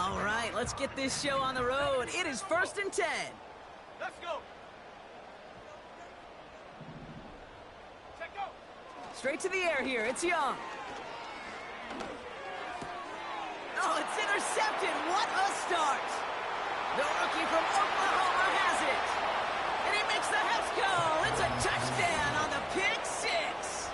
All right, let's get this show on the road. It is 1st and 10. Let's go. Check go. Straight to the air here. It's Young. Oh, it's intercepted. What a start. The rookie from Oklahoma has it. And he makes the house call. It's a touchdown on the pick six.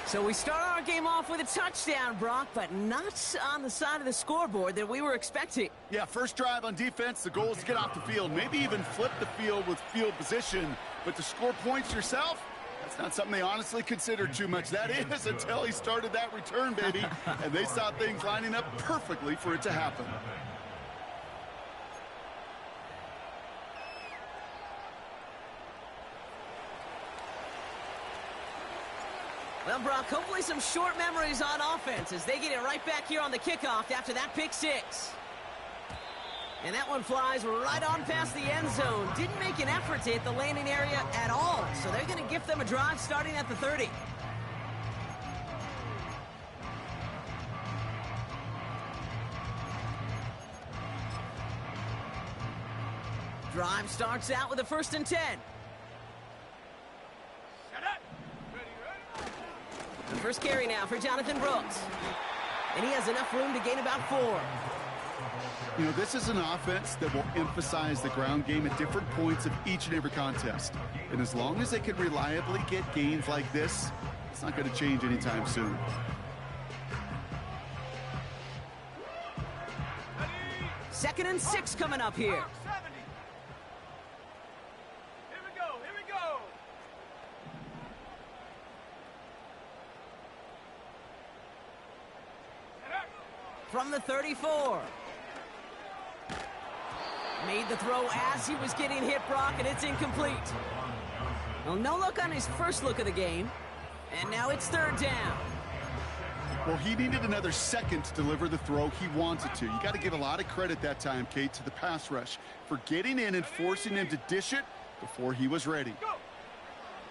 So we start our game off with a touchdown, Brock, but not on the side of the scoreboard that we were expecting. Yeah, first drive on defense, the goal is to get off the field, maybe even flip the field with field position. But to score points yourself, that's not something they honestly considered too much. That is until he started that return, baby. And they saw things lining up perfectly for it to happen. Well, Brock, hopefully some short memories on offense as they get it right back here on the kickoff after that pick six. And that one flies right on past the end zone. Didn't make an effort to hit the landing area at all, so they're going to gift them a drive starting at the 30. Drive starts out with a 1st and 10. The first carry now for Jonathan Brooks. And he has enough room to gain about 4. You know, this is an offense that will emphasize the ground game at different points of each and every contest. And as long as they can reliably get gains like this, it's not going to change anytime soon. Second and 6 coming up here. From the 34. Made the throw as he was getting hit, Brock, and it's incomplete. Well, no look on his first look of the game. And now it's 3rd down. Well, he needed another second to deliver the throw he wanted to. You got to give a lot of credit that time, Kate, to the pass rush for getting in and forcing him to dish it before he was ready.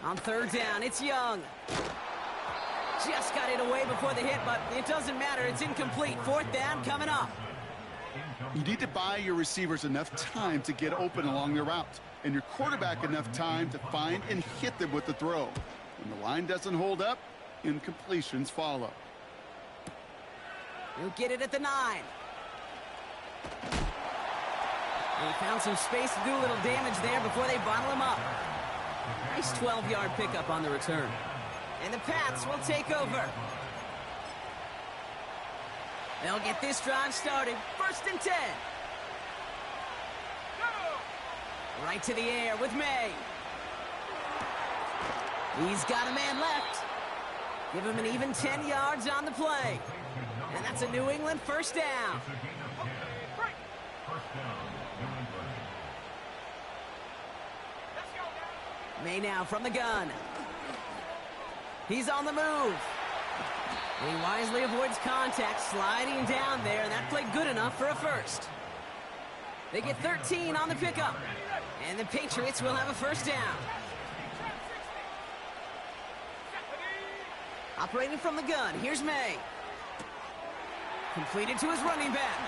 On 3rd down, it's Young. Just got it away before the hit, but it doesn't matter. It's incomplete. 4th down coming up. You need to buy your receivers enough time to get open along their route, and your quarterback enough time to find and hit them with the throw. When the line doesn't hold up, incompletions follow. He'll get it at the 9. And he found some space to do a little damage there before they bottle him up. Nice 12-yard pickup on the return. And the Pats will take over. They'll get this drive started. 1st and 10. Right to the air with May. He's got a man left. Give him an even 10 yards on the play. And that's a New England 1st down. May now from the gun. He's on the move. And he wisely avoids contact, sliding down there, and that played good enough for a 1st. They get 13 on the pickup. And the Patriots will have a 1st down. Operating from the gun, here's May. Completed to his running back.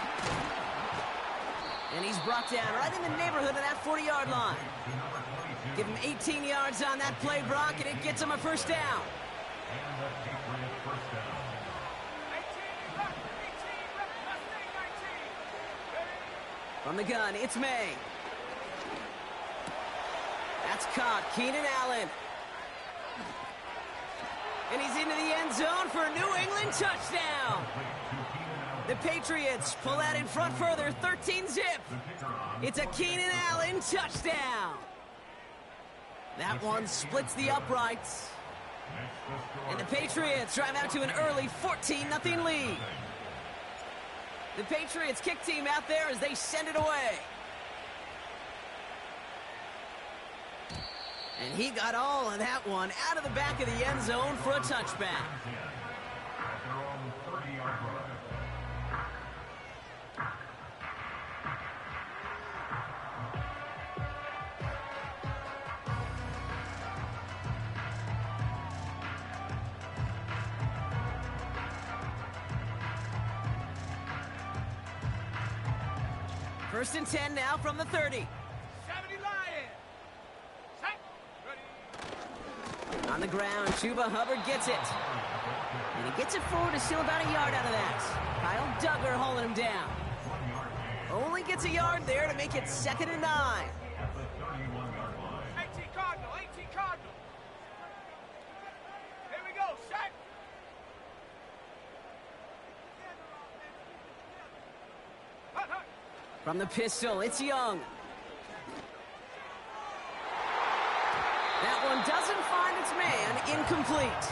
And he's brought down right in the neighborhood of that 40-yard line. Give him 18 yards on that play, Brock, and it gets him a 1st down. From the gun, it's May. That's caught. Keenan Allen. And he's into the end zone for a New England touchdown. The Patriots pull that in front further, 13-zip. It's a Keenan Allen touchdown. That one splits the uprights. And the Patriots drive out to an early 14-0 lead. The Patriots kick team out there as they send it away. And he got all of that one out of the back of the end zone for a touchback. First and 10 now from the 30. 70 Lions. Set. Ready. On the ground, Chuba Hubbard gets it. And he gets it forward to steal about a yard out of that. Kyle Duggar holding him down. Only gets a yard there to make it 2nd and 9. 18 Cardinal. 18 Cardinal. Here we go. Set. Hut, hut. From the pistol, it's Young. That one doesn't find its man. Incomplete.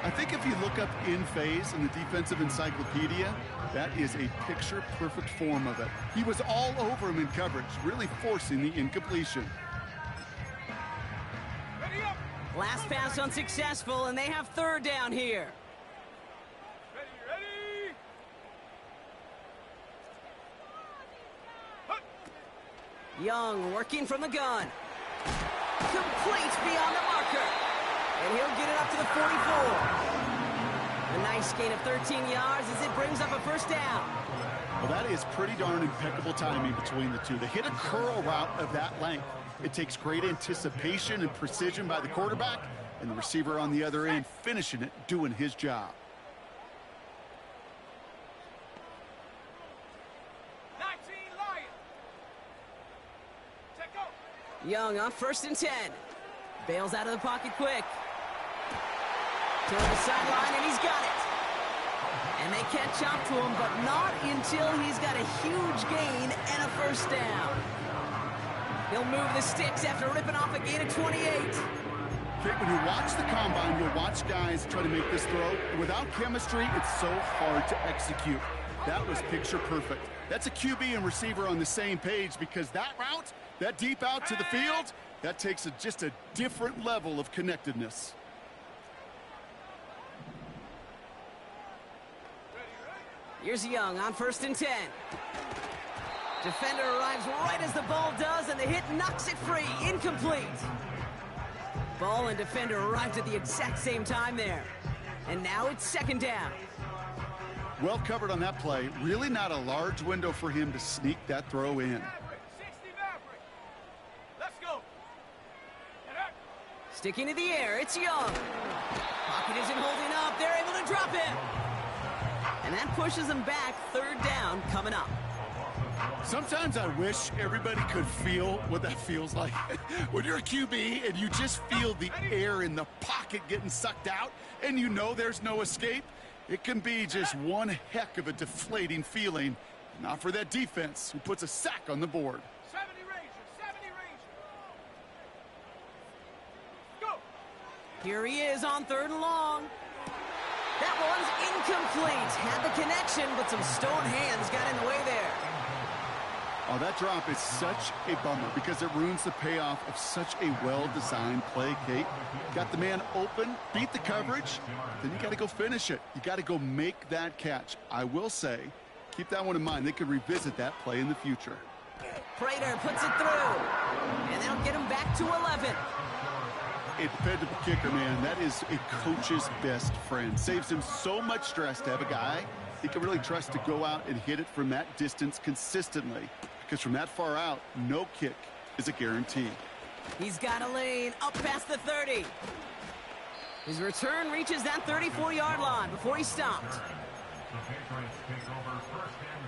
I think if you look up in phase in the defensive encyclopedia, that is a picture-perfect form of it. He was all over him in coverage, really forcing the incompletion. Ready up. Last pass unsuccessful, and they have 3rd down here. Ready, ready. Hut. Young working from the gun. Complete beyond the marker. And he'll get it up to the 44. A nice gain of 13 yards as it brings up a 1st down. Well, that is pretty darn impeccable timing between the two. To hit a curl route of that length, it takes great anticipation and precision by the quarterback, and the receiver on the other end finishing it, doing his job. 19 Lions. Check go. Young on 1st and 10. Bails out of the pocket quick. To the sideline, and he's got it. And they catch up to him, but not until he's got a huge gain and a 1st down. He'll move the sticks after ripping off a gain of 28. Vic, when you watch the combine, you'll watch guys try to make this throw. Without chemistry, it's so hard to execute. That was picture perfect. That's a QB and receiver on the same page, because that route, that deep out to the field, that takes just a different level of connectedness. Here's Young on 1st and 10. Defender arrives right as the ball does, and the hit knocks it free. Incomplete. Ball and defender arrived at the exact same time there. And now it's 2nd down. Well covered on that play. Really not a large window for him to sneak that throw in. 60 Maverick. Let's go. Get up. Sticking to the air, it's Young. Pocket isn't holding up. They're able to drop him. And that pushes them back. 3rd down coming up. Sometimes I wish everybody could feel what that feels like. When you're a QB and you just feel the air in the pocket getting sucked out and you know there's no escape, it can be just one heck of a deflating feeling. Not for that defense who puts a sack on the board. 70 Rangers. 70 Rangers. Go. Here he is on 3rd and long. That one's incomplete. Had the connection, but some stone hands got in the way there. Oh, that drop is such a bummer because it ruins the payoff of such a well-designed play, Kate. Got the man open, beat the coverage, then you got to go finish it. You got to go make that catch. I will say, keep that one in mind. They could revisit that play in the future. Prater puts it through, and they'll get him back to 11. A dependable kicker, man. That is a coach's best friend. Saves him so much stress to have a guy he can really trust to go out and hit it from that distance consistently. Because from that far out, no kick is a guarantee. He's got a lane up past the 30. His return reaches that 34-yard line before he stopped. The Patriots take over 1st and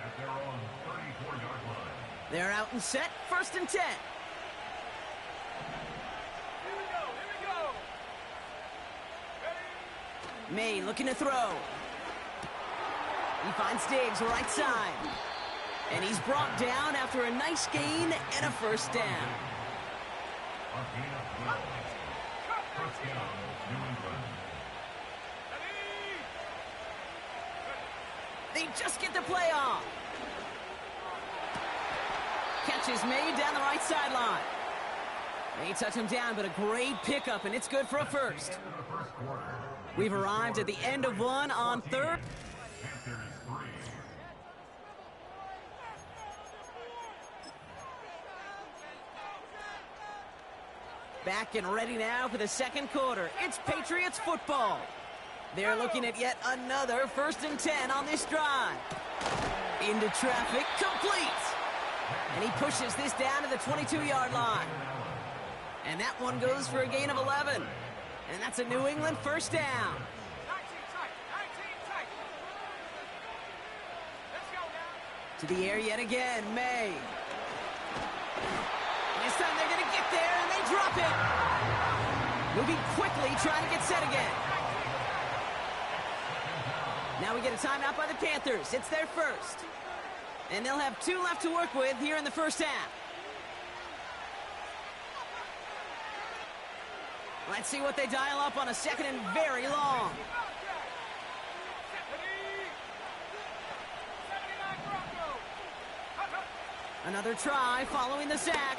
10 at their own 34-yard line. They're out and set, 1st and 10. Here we go. Here we go. Ready. May looking to throw. He finds Diggs right side. And he's brought down after a nice gain and a 1st down. A gain of 12. 1st down, New England. Ready. They just get the play off. Catch is made down the right sideline. They touch him down, but a great pickup, and it's good for a 1st. We've arrived at the end of one on 3rd. Back and ready now for the 2nd quarter. It's Patriots football. They're looking at yet another 1st and 10 on this drive. Into traffic, complete. And he pushes this down to the 22-yard line. And that one goes for a gain of 11. And that's a New England first down. 19 tight. 19 tight. Let's go now. To the air yet again, May. This time they're going to get there, and they drop it. Moving quickly, trying to get set again. Now we get a timeout by the Panthers. It's their first. And they'll have 2 left to work with here in the first half. Let's see what they dial up on a second and very long. 79 Broncos. Another try following the sack.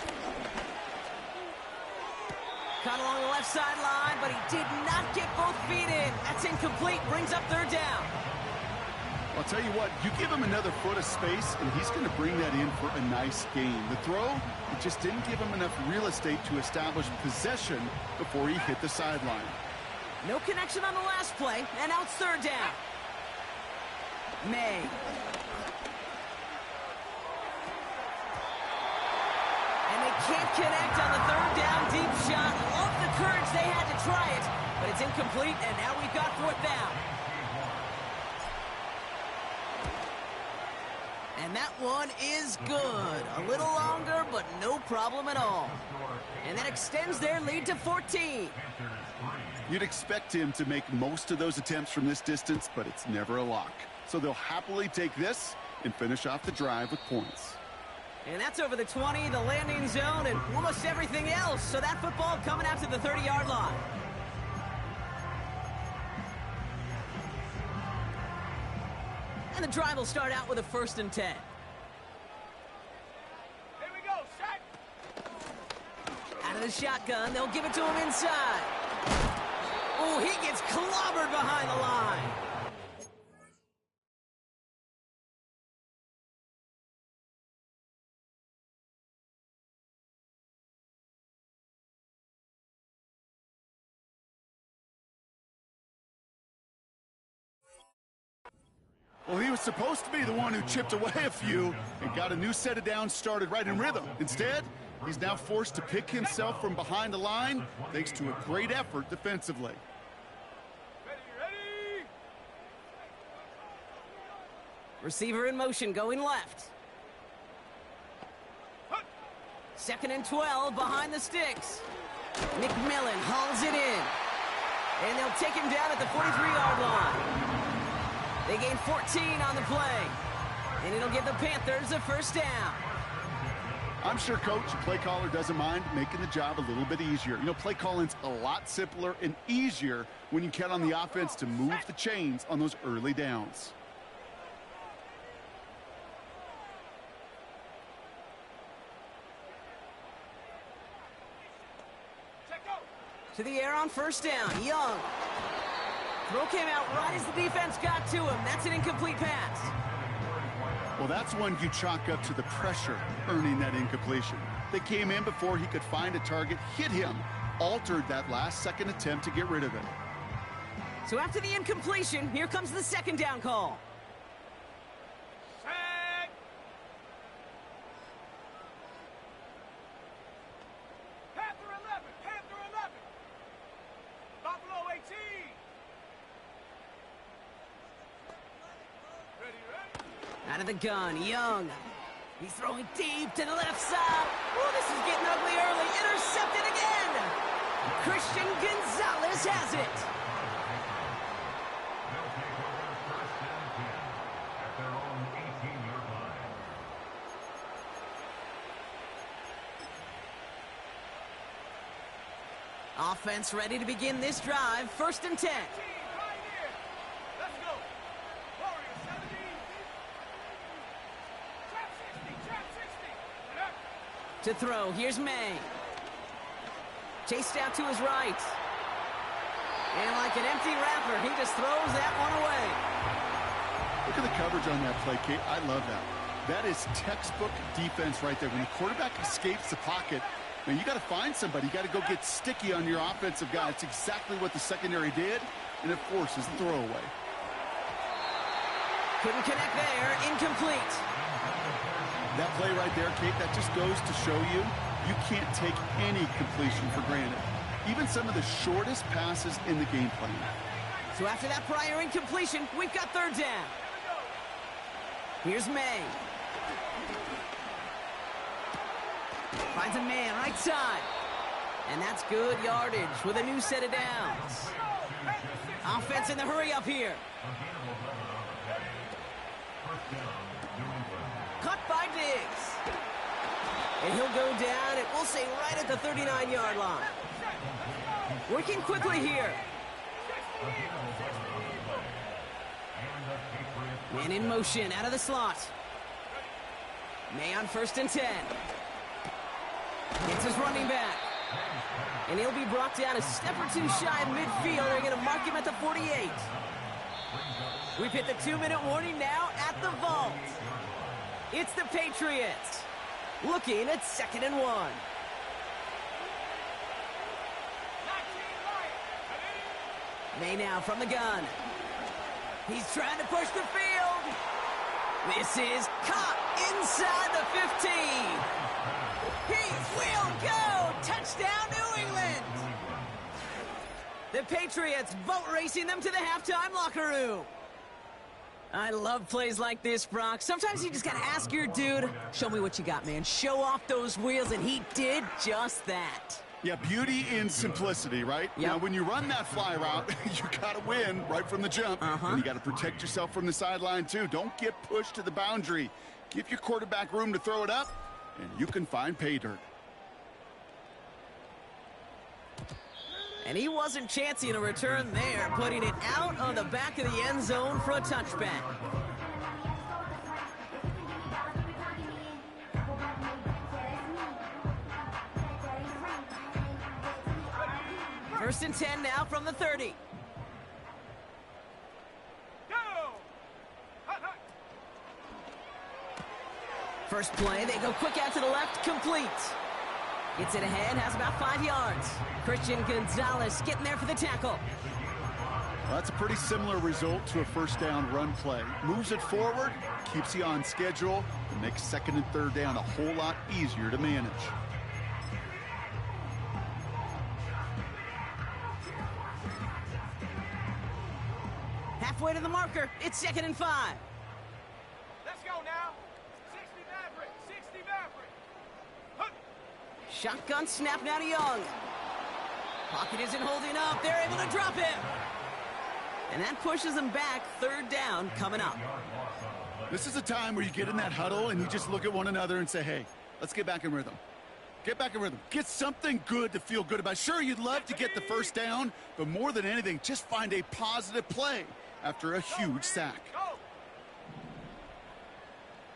Caught along the left sideline, but he did not get both feet in. That's incomplete, brings up third down. I'll tell you what, you give him another foot of space, and he's going to bring that in for a nice gain. The throw, it just didn't give him enough real estate to establish possession before he hit the sideline. No connection on the last play, and now it's third down. May. And they can't connect on the third down deep shot. Love the courage they had to try it, but it's incomplete, and now we've got fourth down. And that one is good. A little longer, but no problem at all. And that extends their lead to 14. You'd expect him to make most of those attempts from this distance, but it's never a lock. So they'll happily take this and finish off the drive with points. And that's over the 20, the landing zone, and almost everything else. So that football coming out to the 30-yard line. And the drive will start out with a 1st and 10. Here we go. Set. Out of the shotgun, they'll give it to him inside. Oh, he gets clobbered behind the line. Well, he was supposed to be the one who chipped away a few and got a new set of downs started right in rhythm. Instead, he's now forced to pick himself from behind the line thanks to a great effort defensively. Ready. Receiver in motion going left. 2nd and 12 behind the sticks. McMillan hauls it in. And they'll take him down at the 43-yard line. They gain 14 on the play. And it'll give the Panthers a first down. I'm sure Coach, play caller, doesn't mind making the job a little bit easier. You know, play calling's a lot simpler and easier when you count on the offense to move the chains on those early downs. To the air on first down. Young. Throw came out right as the defense got to him. That's an incomplete pass. Well, that's one you chalk up to the pressure earning that incompletion. They came in before he could find a target, hit him, altered that last-second attempt to get rid of it. So after the incompletion, here comes the 2nd down call. Set. Panther 11. Panther 11. Buffalo 18. Ready. Out of the gun, Young. He's throwing deep to the left side. Oh, this is getting ugly early. Intercepted again. Christian Gonzalez has it. They'll take over 1st and 10 at their own 18-yard line. Offense ready to begin this drive. 1st and 10. Right here. Let's go. Warriors 70. Trap 60. Trap 60. And up. To throw, here's May. Chased out to his right. And like an empty wrapper, he just throws that one away. Look at the coverage on that play, Kate. I love that. That is textbook defense right there. When the quarterback escapes the pocket, man, you got to find somebody. You got to go get sticky on your offensive guy. It's exactly what the secondary did, and it forces the throwaway. Couldn't connect there. Incomplete. That play right there, Kate, that just goes to show you, you can't take any completion for granted. Even some of the shortest passes in the game plan. So after that prior incompletion, we've got third down. Here's May. Finds a man right side. And that's good yardage with a new set of downs. Offense in the hurry up here. Cut by Diggs. And he'll go down, and we'll say right at the 39-yard line. Working quickly here. Man in motion, out of the slot. May on 1st and 10. It's his running back. And he'll be brought down a step or two shy of midfield. They're going to mark him at the 48. We've hit the 2-minute warning now at the vault. It's the Patriots looking at 2nd and 1. May now from the gun. He's trying to push the field. This is caught inside the 15. He will go. Touchdown, New England. The Patriots boat racing them to the halftime locker room. I love plays like this, Brock. Sometimes you just got to ask your dude, show me what you got, man. Show off those wheels, and he did just that. Yeah, beauty in simplicity, right? Yep. Now, when you run that fly route, you got to win right from the jump. And you got to protect yourself from the sideline, too. Don't get pushed to the boundary. Give your quarterback room to throw it up, and you can find pay dirt. And he wasn't chancing a return there, putting it out on the back of the end zone for a touchback. First and 10 now from the 30. First play, they go quick out to the left, complete. Gets it ahead, has about 5 yards. Christian Gonzalez getting there for the tackle. Well, that's a pretty similar result to a first down run play. Moves it forward, keeps you on schedule, and makes 2nd and 3rd down a whole lot easier to manage. Halfway to the marker, it's 2nd and 5. Let's go now. 60 Maverick. 60 Maverick. Huh. Shotgun snap now to Young. Pocket isn't holding up. They're able to drop him. And that pushes them back. 3rd down coming up. This is a time where you get in that huddle and you just look at one another and say, hey, let's get back in rhythm. Get back in rhythm. Get something good to feel good about. Sure, you'd love to get the first down, but more than anything, just find a positive play after a huge sack. Go.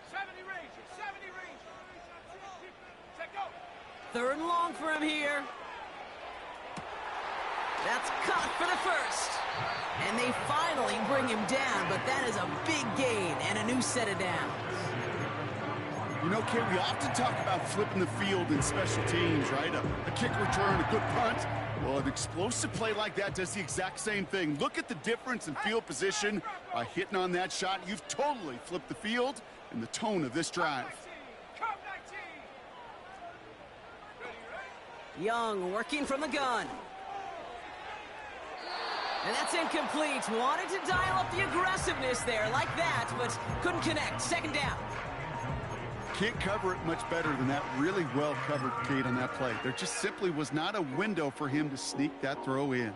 70 Rangers. 70 Rangers. Check go. 3rd and long for him here. That's caught for the first. And they finally bring him down, but that is a big gain and a new set of downs. You know, Kate, we often talk about flipping the field in special teams, right? A kick return, a good punt. Well, an explosive play like that does the exact same thing. Look at the difference in field position. By hitting on that shot, you've totally flipped the field and the tone of this drive. Come 19. Young working from the gun. And that's incomplete. Wanted to dial up the aggressiveness there like that, but couldn't connect. 2nd down. Can't cover it much better than that. Really well covered, Kate, on that play. There just simply was not a window for him to sneak that throw in.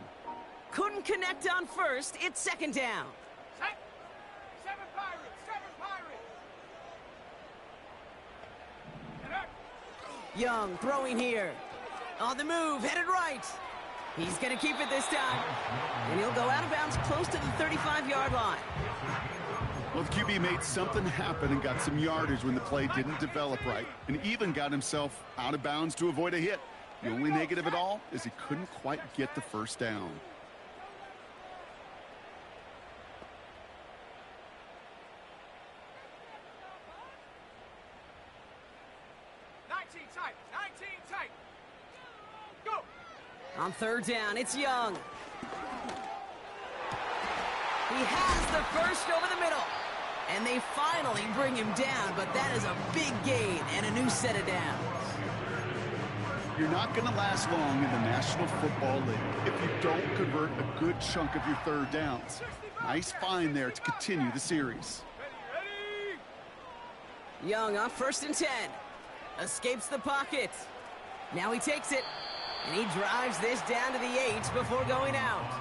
Couldn't connect on first. It's 2nd down. 7 Pirates. 7 Pirates. Young throwing here. On the move, headed right. He's going to keep it this time. And he'll go out of bounds close to the 35-yard line. Well, the QB made something happen and got some yardage when the play didn't develop right, and even got himself out of bounds to avoid a hit. The only negative at all is he couldn't quite get the first down. On 3rd down, it's Young. He has the first over the middle. And they finally bring him down, but that is a big gain and a new set of downs. You're not going to last long in the National Football League if you don't convert a good chunk of your third downs. Nice find there to continue the series. Young on 1st and 10. Escapes the pocket. Now he takes it. And he drives this down to the 8 before going out.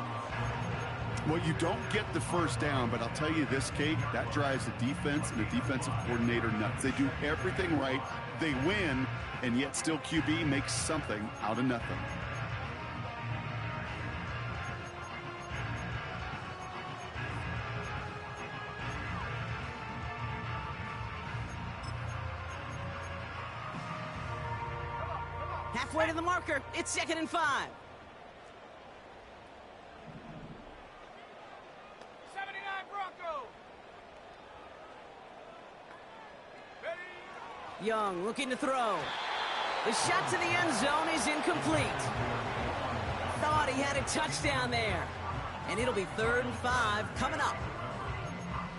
Well, you don't get the first down, but I'll tell you this, Kate, that drives the defense and the defensive coordinator nuts. They do everything right. They win, and yet still QB makes something out of nothing. Halfway to the marker. It's 2nd and 5. 79 Bronco. Young looking to throw. The shot to the end zone is incomplete. Thought he had a touchdown there. And it'll be 3rd and 5 coming up.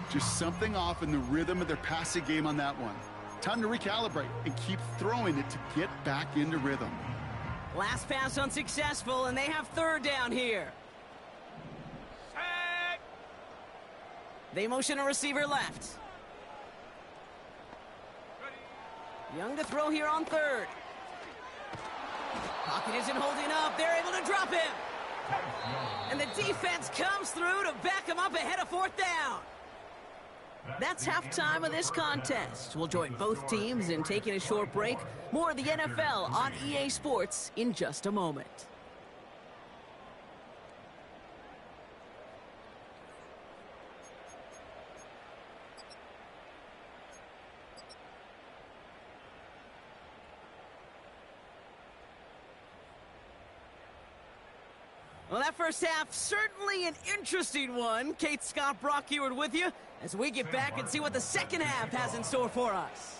Just something off in the rhythm of their passing game on that one. Time to recalibrate and keep throwing it to get back into rhythm. Last pass unsuccessful, and they have 3rd down here. Sack. They motion a receiver left. Young to throw here on 3rd. Pocket isn't holding up. They're able to drop him. And the defense comes through to back him up ahead of 4th down. That's halftime of this contest. We'll join both teams in taking a short break. More of the NFL on EA Sports in just a moment. Well, that first half, certainly an interesting one. Kate, Scott, Brock Eward with you as we get back and see what the second half has in store for us.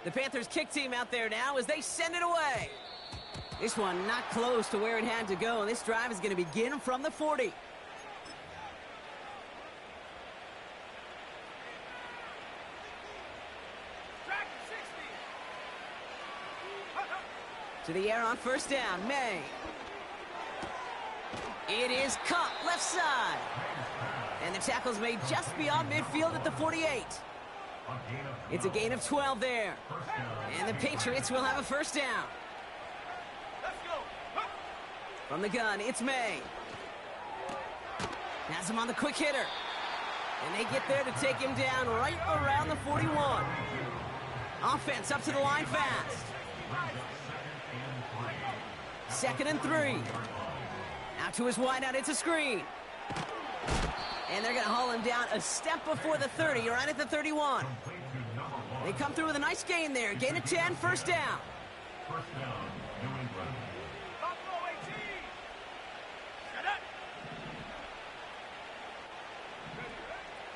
The Panthers kick team out there now as they send it away. This one not close to where it had to go, and this drive is going to begin from the 40. To the air on 1st down, May. It is caught left side. And the tackle's made just beyond midfield at the 48. It's a gain of 12 there. And the Patriots will have a 1st down. From the gun, it's May. Has him on the quick hitter. And they get there to take him down right around the 41. Offense up to the line fast. 2nd and 3. Out to his wideout, it's a screen. And they're going to haul him down a step before the 30, right at the 31. They come through with a nice gain there. Gain of 10, 1st down.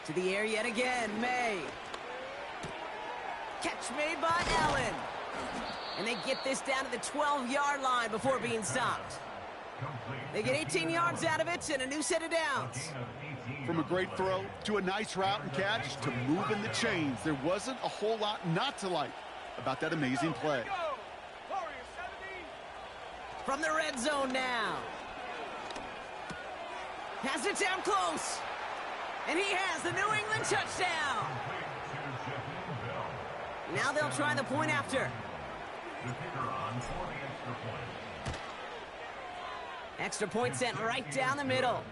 To the air yet again, May. Catch made by Allen. And they get this down to the 12-yard line before being stopped. They get 18 yards out of it and a new set of downs. From a great throw to a nice route and catch to moving the chains, there wasn't a whole lot not to like about that amazing play. From the red zone now. Has it down close. And he has the New England touchdown. Now they'll try the point after. Extra point sent right down the middle.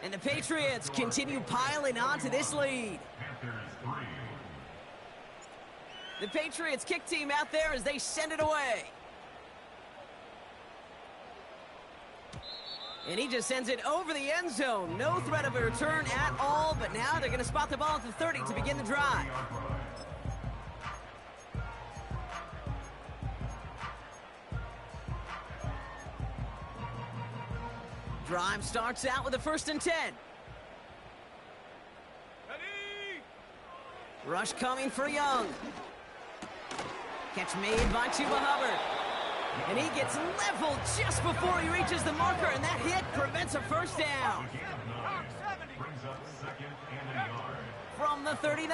And the Patriots continue piling on to this lead. The Patriots kick team out there as they send it away. And he just sends it over the end zone. No threat of a return at all, but now they're going to spot the ball at the 30 to begin the drive. Drive starts out with a 1st and 10. Ready? Rush coming for Young. Catch made by Chuba Hubbard. And he gets leveled just before he reaches the marker, and that hit prevents a 1st down. from the 39.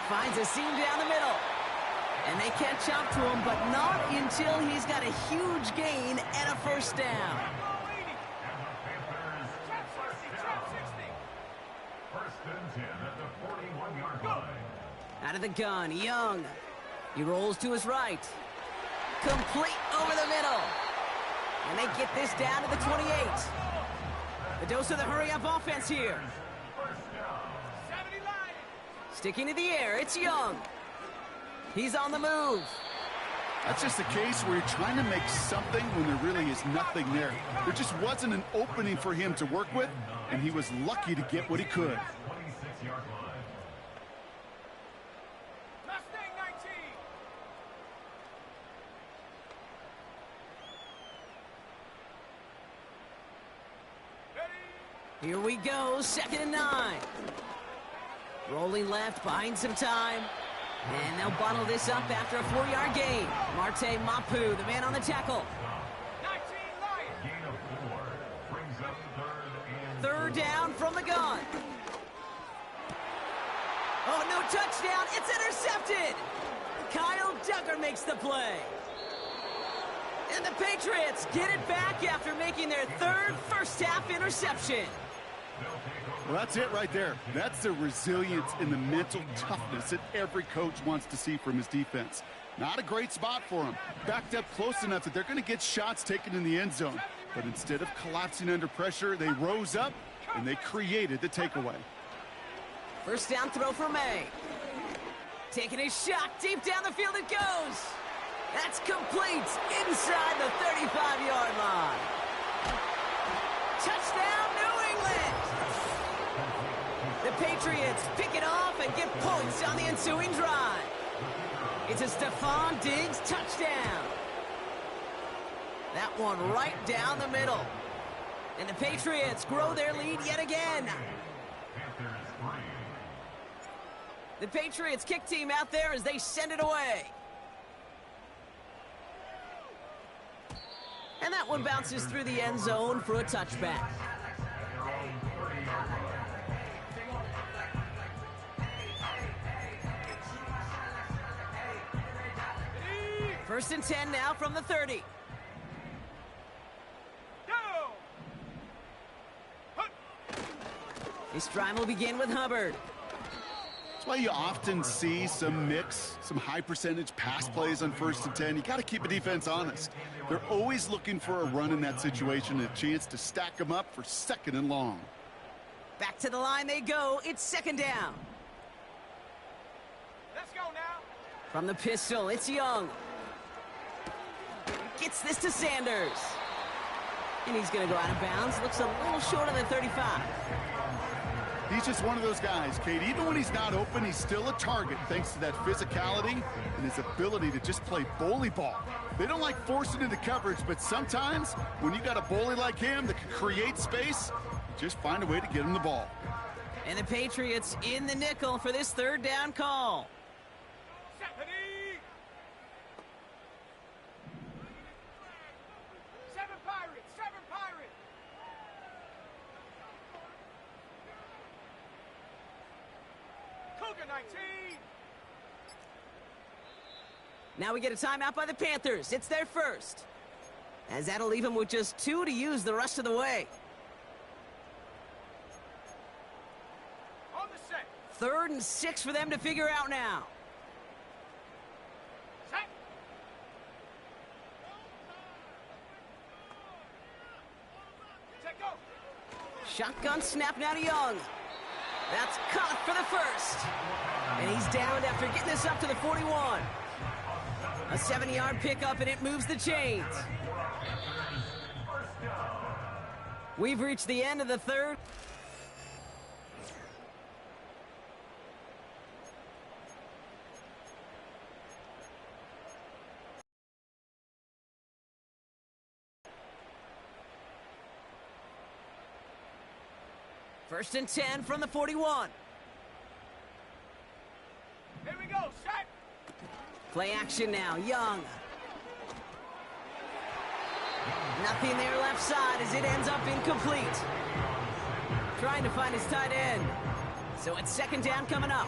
Finds a seam down the middle. And they catch up to him, but not until he's got a huge gain and a first down. Out of the gun, Young. He rolls to his right. Complete over the middle. And they get this down to the 28. The dose of the hurry-up offense here. Sticking to the air, it's Young. He's on the move. That's just a case where you're trying to make something when there really is nothing there. There just wasn't an opening for him to work with, and he was lucky to get what he could. Here we go, 2nd and 9. Rolling left, buying some time. And they'll bottle this up after a 4-yard gain. Marte Mapu, the man on the tackle. 3rd down from the gun. Oh, no touchdown. It's intercepted. Kyle Duggar makes the play. And the Patriots get it back after making their 3rd first-half interception. Well, that's it right there. That's the resilience and the mental toughness that every coach wants to see from his defense. Not a great spot for him. Backed up close enough that they're going to get shots taken in the end zone. But instead of collapsing under pressure, they rose up and they created the takeaway. First down throw for May. Taking a shot deep down the field it goes. That's complete inside the 35-yard line. Touchdown, New England! The Patriots pick it off and get points on the ensuing drive. It's a Stephon Diggs touchdown. That one right down the middle. And the Patriots grow their lead yet again. The Patriots kick team out there as they send it away. And that one bounces through the end zone for a touchback. First and 10 now from the 30. This drive will begin with Hubbard. That's why you often see some mix, some high-percentage pass plays on 1st and 10. You got to keep a defense honest. They're always looking for a run in that situation, and a chance to stack them up for 2nd and long. Back to the line they go. It's 2nd down. Let's go now. From the pistol, it's Young. Gets this to Sanders. And he's going to go out of bounds. Looks a little short of the 35. He's just one of those guys, Kate. Even when he's not open, he's still a target thanks to that physicality and his ability to just play bully ball. They don't like forcing into coverage, but sometimes when you got a bully like him that can create space, you just find a way to get him the ball. And the Patriots in the nickel for this 3rd down call. Now we get a timeout by the Panthers. It's their first. As that'll leave them with just 2 to use the rest of the way. On the set. 3rd and 6 for them to figure out now. Set. Set go. Shotgun snap now to Young. That's caught for the first. And he's downed after getting this up to the 41. A 7-yard pickup, and it moves the chains. We've reached the end of the 3rd. First and 10 from the 41. Here we go, set. Play action now, Young. Nothing there left side as it ends up incomplete. trying to find his tight end. So it's second down coming up.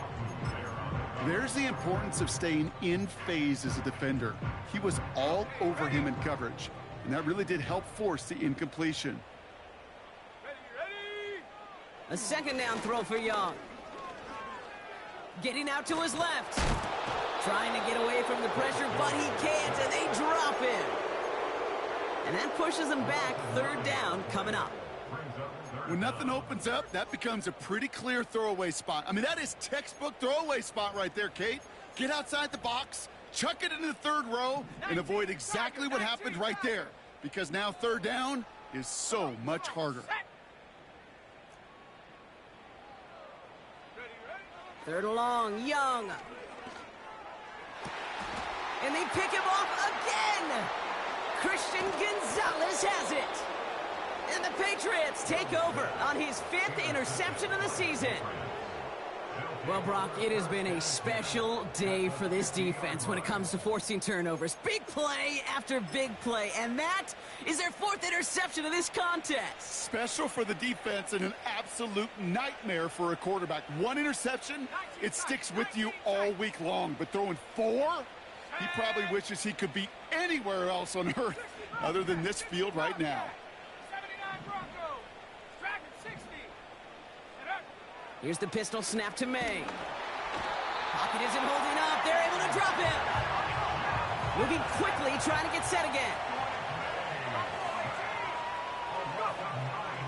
There's the importance of staying in phase as a defender. He was all over him in coverage, and that really did help force the incompletion. A second down throw for Young. Getting out to his left. Trying to get away from the pressure, but he can't, and they drop him. And that pushes him back. Third down coming up. When nothing opens up, that becomes a pretty clear throwaway spot. I mean, that is textbook throwaway spot right there, Kate. Get outside the box, chuck it into the third row, and avoid exactly what happened right there. Because now third down is so much harder. Third and long, Young. And they pick him off again. Christian Gonzalez has it. And the Patriots take over on his 5th interception of the season. Well, Brock, it has been a special day for this defense when it comes to forcing turnovers. Big play after big play, and that is their 4th interception of this contest. Special for the defense and an absolute nightmare for a quarterback. 1 interception, it sticks with you all week long, but throwing 4, he probably wishes he could be anywhere else on earth other than this field right now. Here's the pistol snap to May. Pocket isn't holding up. They're able to drop him. Moving quickly, trying to get set again.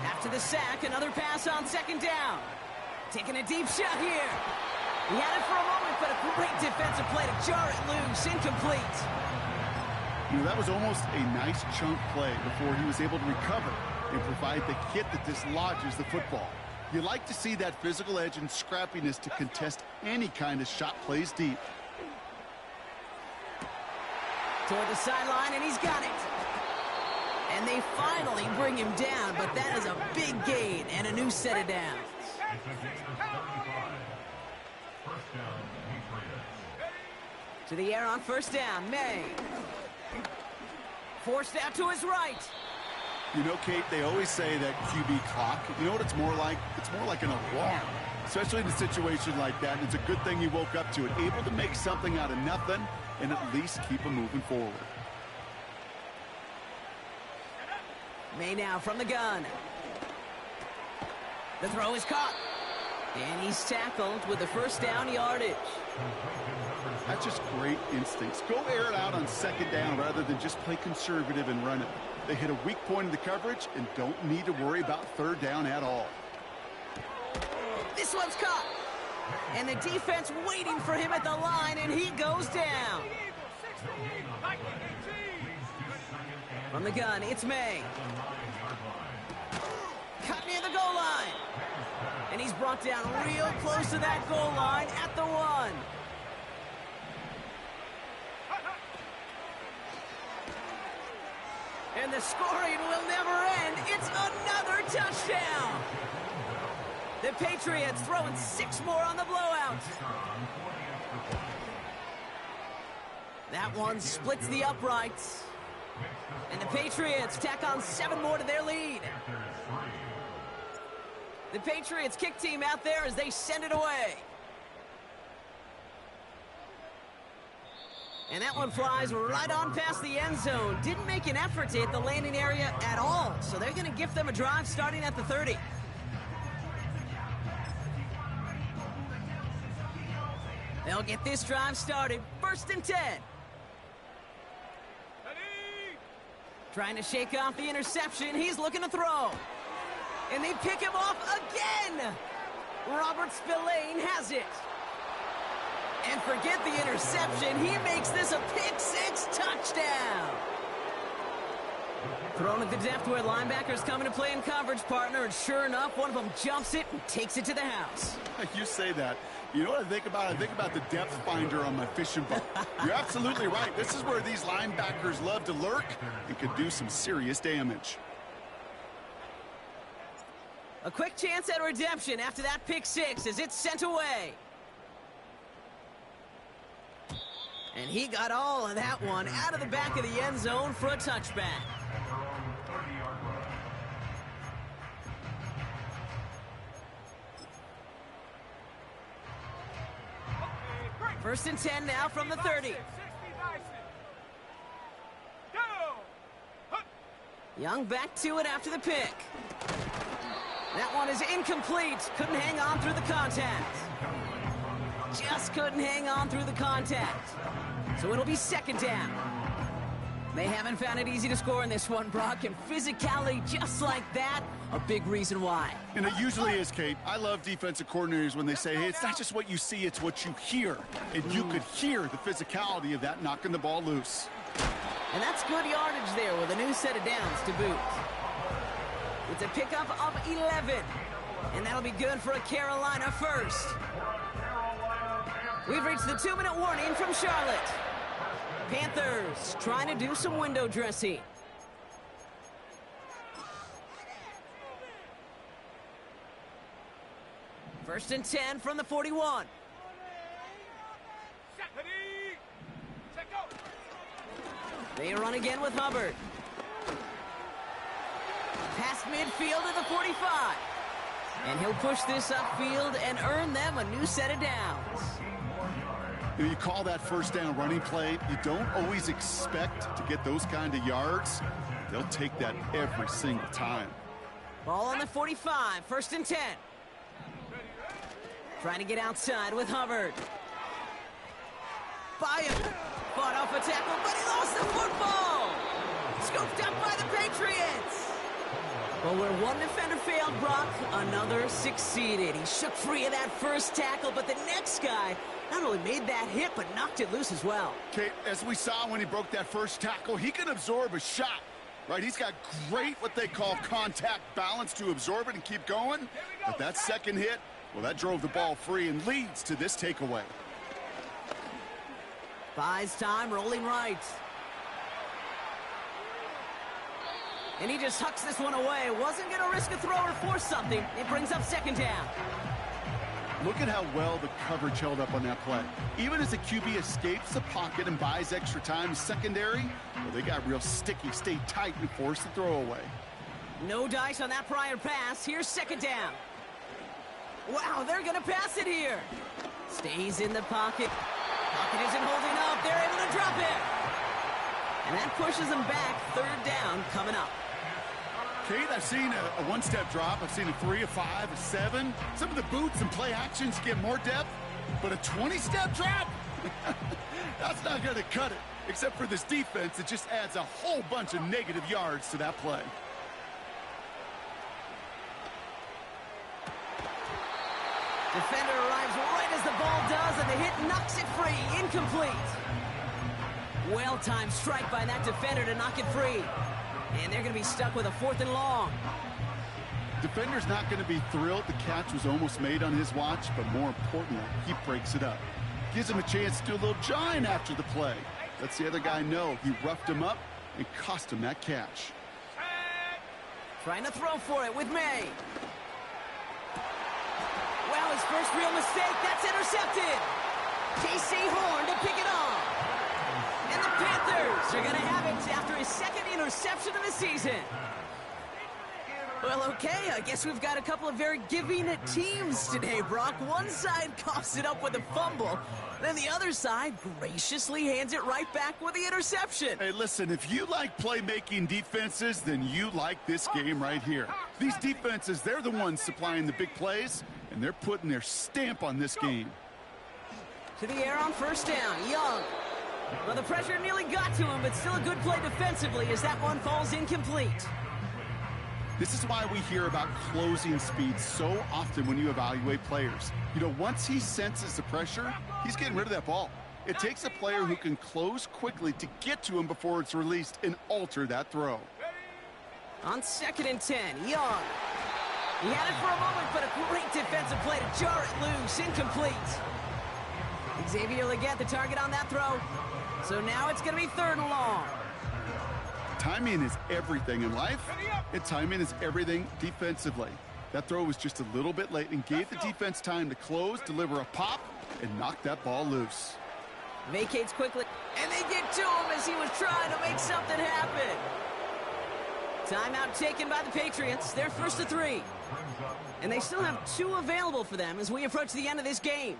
After the sack, another pass on second down. Taking a deep shot here. He had it for a moment, but a great defensive play to jar it loose. Incomplete. You know, that was almost a nice chunk play before he was able to recover and provide the hit that dislodges the football. You like to see that physical edge and scrappiness to contest any kind of shot plays deep. Toward the sideline, and he's got it. And they finally bring him down, but that is a big gain and a new set of downs. To the air on first down, May. Forced out to his right. You know, Kate, they always say that QB clock, you know what it's more like? It's more like an alarm, especially in a situation like that. It's a good thing you woke up to it, able to make something out of nothing and at least keep them moving forward. May now from the gun. The throw is caught. And he's tackled with the first down yardage. That's just great instincts. Go air it out on second down rather than just play conservative and run it. They hit a weak point in the coverage and don't need to worry about third down at all. This one's caught. And the defense waiting for him at the line, and he goes down. From the gun, it's May. Cut near the goal line. And he's brought down real close to that goal line at the 1. And the scoring will never end. It's another touchdown. The Patriots throwing 6 more on the blowout. That one splits the uprights. And the Patriots tack on 7 more to their lead. The Patriots kick team out there as they send it away. And that one flies right on past the end zone. Didn't make an effort to hit the landing area at all. So they're going to gift them a drive starting at the 30. They'll get this drive started. 1st and 10. Trying to shake off the interception. He's looking to throw. And they pick him off again. Robert Spillane has it. And forget the interception. He makes this a pick-6 touchdown. Thrown at the depth where linebackers coming to play in coverage, partner. And sure enough, one of them jumps it and takes it to the house. You say that. You know what I think about? I think about the depth finder on my fishing boat. You're absolutely right. This is where these linebackers love to lurk and could do some serious damage. A quick chance at redemption after that pick-6 as it's sent away. And he got all of that one out of the back of the end zone for a touchback. First and 10 now from the 30. 60 nice. Go! Hup. Young back to it after the pick. That one is incomplete. Couldn't hang on through the contact. Just couldn't hang on through the contact. So it'll be second down. They haven't found it easy to score in this one, Brock, and physicality just like that, a big reason why. And it usually is, Kate. I love defensive coordinators when they say, hey, it's not just what you see, it's what you hear. And you could hear the physicality of that knocking the ball loose. And that's good yardage there with a new set of downs to boot. It's a pickup of 11. And that'll be good for a Carolina first. We've reached the 2-minute warning from Charlotte. Panthers trying to do some window dressing. First and 10 from the 41. Check out. They run again with Hubbard. Past midfield to the 45. And he'll push this upfield and earn them a new set of downs. You call that first down running play. You don't always expect to get those kind of yards. They'll take that every single time. Ball on the 45, first and 10. Trying to get outside with Hubbard. Bayard fought off a tackle, but he lost the football. Scooped up by the Patriots. Well, where one defender failed, Brock, another succeeded. He shook free of that first tackle, but the next guy not only made that hit, but knocked it loose as well. Kate, as we saw when he broke that first tackle, he can absorb a shot, right? He's got great, what they call contact balance to absorb it and keep going. But that second hit, well, that drove the ball free and leads to this takeaway. Buys time, rolling right. And he just hucks this one away. Wasn't going to risk a throw or force something. It brings up second down. Look at how well the coverage held up on that play. Even as the QB escapes the pocket and buys extra time secondary, well, they got real sticky, stayed tight, and forced the throw away. No dice on that prior pass. Here's second down. Wow, they're going to pass it here. Stays in the pocket. Pocket isn't holding up. They're able to drop it. And that pushes them back. Third down coming up. Kate, I've seen a one-step drop. I've seen a 3, a 5, a 7. Some of the boots and play actions get more depth, but a 20-step drop? That's not going to cut it. Except for this defense, it just adds a whole bunch of negative yards to that play. Defender arrives right as the ball does, and the hit knocks it free. Incomplete. Well-timed strike by that defender to knock it free. And they're going to be stuck with a 4th and long. Defender's not going to be thrilled the catch was almost made on his watch, but more importantly, he breaks it up. Gives him a chance to do a little jawing after the play. Lets the other guy know he roughed him up and cost him that catch. Trying to throw for it with May. Well, his first real mistake. That's intercepted. J.C. Horn to pick it off. And the Panthers are going to have it after his second interception of the season. Well, okay, I guess we've got a couple of very giving teams today, Brock. One side coughs it up with a fumble, then the other side graciously hands it right back with the interception. Hey, listen, if you like playmaking defenses, then you like this game right here. These defenses, they're the ones supplying the big plays, and they're putting their stamp on this game. To the air on first down, Young. Well, the pressure nearly got to him, but still a good play defensively as that one falls incomplete. This is why we hear about closing speed so often when you evaluate players. You know, once he senses the pressure, he's getting rid of that ball. It takes a player who can close quickly to get to him before it's released and alter that throw. On 2nd and 10, Young. He had it for a moment, but a great defensive play to jar it loose. Incomplete. Xavier Legette, the target on that throw. So now it's going to be 3rd and long. Timing is everything in life, and timing is everything defensively. That throw was just a little bit late and gave the defense time to close, deliver a pop, and knock that ball loose. Vacates quickly, and they get to him as he was trying to make something happen. Timeout taken by the Patriots. They're 1st and 3. And they still have 2 available for them as we approach the end of this game.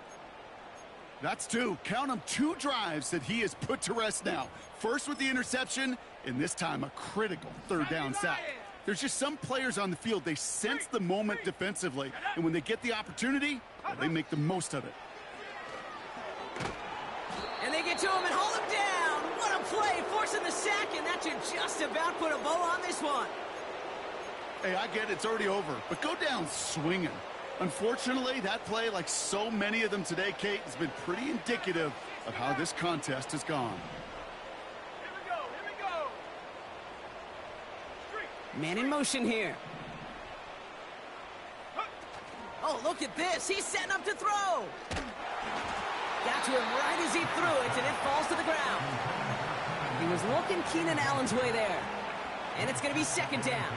That's two. Count them, 2 drives that he has put to rest now. First with the interception, and this time a critical 3rd down sack. There's just some players on the field, they sense the moment defensively, and when they get the opportunity, well, they make the most of it. And they get to him and hold him down. What a play, forcing the sack, and that should just about put a bow on this one. Hey, I get it, it's already over, but go down swinging. Unfortunately, that play, like so many of them today, Kate, has been pretty indicative of how this contest has gone. Here we go. Man in motion here. Oh, look at this. He's setting up to throw. Got to him right as he threw it, and it falls to the ground. He was looking Keenan Allen's way there. And it's going to be 2nd down.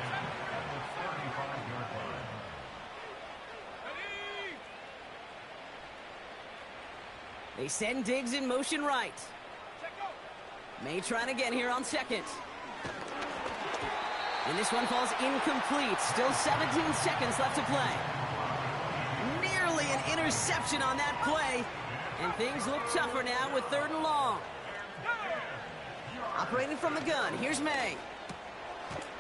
They send Diggs in motion right. May trying again here on 2nd. And this one falls incomplete. Still 17 seconds left to play. Nearly an interception on that play. And things look tougher now with 3rd and long. Operating from the gun, here's May.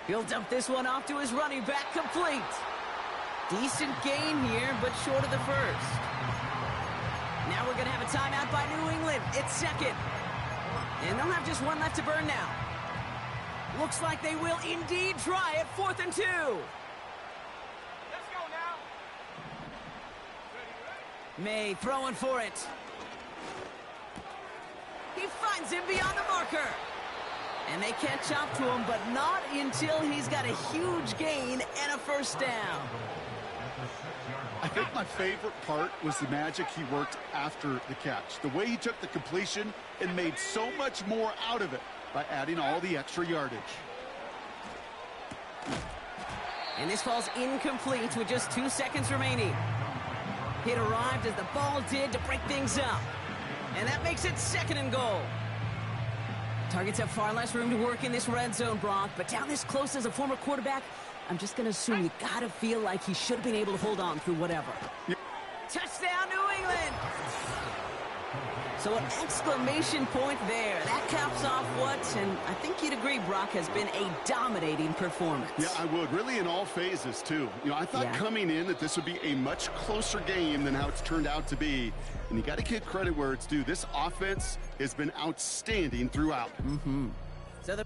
He'll dump this one off to his running back, complete. Decent gain here, but short of the first. Now we're going to have a timeout by New England. It's 2nd. And they'll have just one left to burn now. Looks like they will indeed try it. 4th and 2. Let's go now. May throwing for it. He finds him beyond the marker. And they catch up to him, but not until he's got a huge gain and a 1st down. I think my favorite part was the magic he worked after the catch. The way he took the completion and made so much more out of it by adding all the extra yardage. And this falls incomplete with just 2 seconds remaining. It arrived as the ball did to break things up. And that makes it 2nd and goal. Targets have far less room to work in this red zone, Brock, but down this close as a former quarterback, I'm just going to assume you got to feel like he should have been able to hold on through whatever. Yep. Touchdown, New England! So an exclamation point there. That caps off what, and I think you'd agree, Brock, has been a dominating performance. Yeah, I would. Really in all phases, too. You know, I thought coming in that this would be a much closer game than how it's turned out to be. And you got to give credit where it's due. This offense has been outstanding throughout. So the